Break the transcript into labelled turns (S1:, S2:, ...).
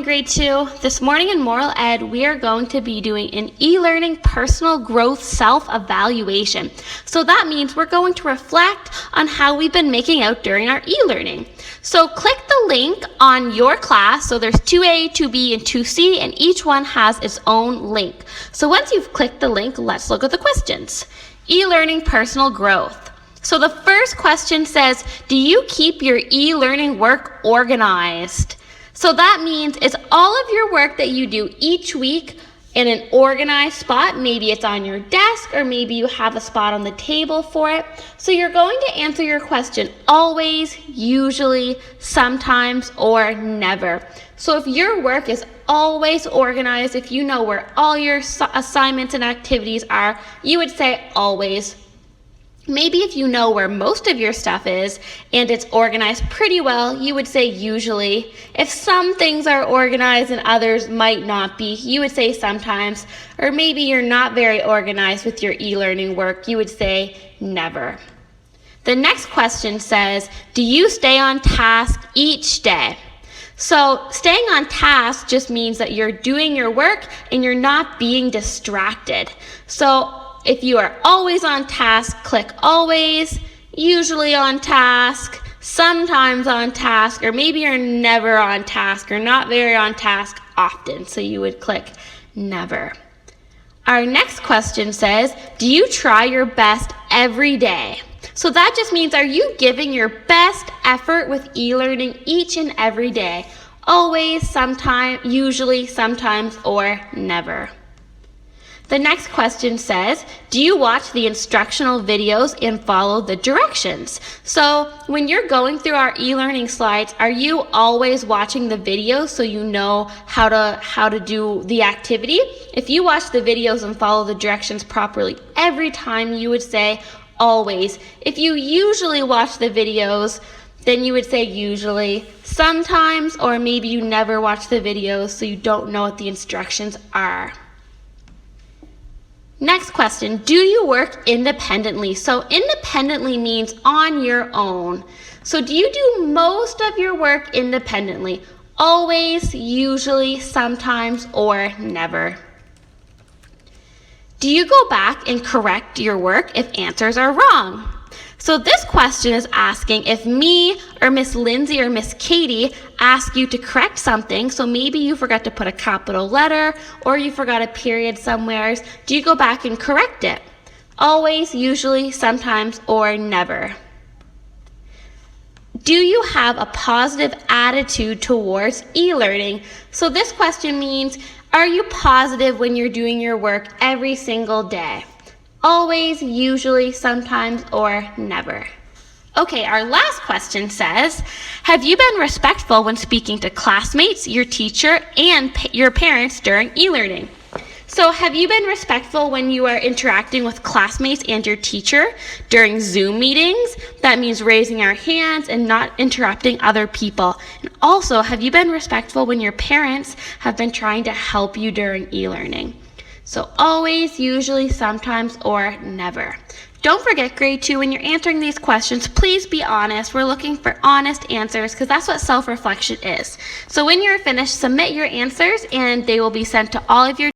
S1: Grade 2, this morning in Moral Ed, we are going to be doing an e-learning personal growth self-evaluation. So that means we're going to reflect on how we've been making out during our e-learning. So click the link on your class. So there's 2A, 2B, and 2C, and each one has its own link. So once you've clicked the link, let's look at the questions. E-learning personal growth. So the first question says, do you keep your e-learning work organized? So that means it's all of your work that you do each week in an organized spot. Maybe it's on your desk or maybe you have a spot on the table for it. So you're going to answer your question always, usually, sometimes, or never. So if your work is always organized, if you know where all your assignments and activities are, you would say always. Maybe if you know where most of your stuff is and it's organized pretty well, you would say usually. If some things are organized and others might not be, you would say sometimes. Or maybe you're not very organized with your e-learning work, you would say never. The next question says, do you stay on task each day? So staying on task just means that you're doing your work and you're not being distracted. So if you are always on task, click always, usually on task, sometimes on task, or maybe you're never on task or not very on task often, so you would click never. Our next question says, do you try your best every day? So that just means, are you giving your best effort with e-learning each and every day? Always, sometimes, usually, sometimes, or never. The next question says, do you watch the instructional videos and follow the directions? So when you're going through our e-learning slides, are you always watching the videos so you know how to do the activity? If you watch the videos and follow the directions properly every time, you would say always. If you usually watch the videos, then you would say usually, sometimes, or maybe you never watch the videos so you don't know what the instructions are. Next question, do you work independently? So independently means on your own. So do you do most of your work independently? Always, usually, sometimes, or never? Do you go back and correct your work if answers are wrong? So this question is asking if me or Miss Lindsay or Miss Katie ask you to correct something, so maybe you forgot to put a capital letter or you forgot a period somewhere, do you go back and correct it? Always, usually, sometimes, or never? Do you have a positive attitude towards e-learning? So this question means, are you positive when you're doing your work every single day? Always, usually, sometimes, or never? Okay, our last question says, have you been respectful when speaking to classmates, your teacher, and your parents during e-learning? So have you been respectful when you are interacting with classmates and your teacher during Zoom meetings? That means raising our hands and not interrupting other people. And also, have you been respectful when your parents have been trying to help you during e-learning? So always, usually, sometimes, or never. Don't forget, grade 2, when you're answering these questions, please be honest. We're looking for honest answers because that's what self-reflection is. So when you're finished, submit your answers and they will be sent to all of your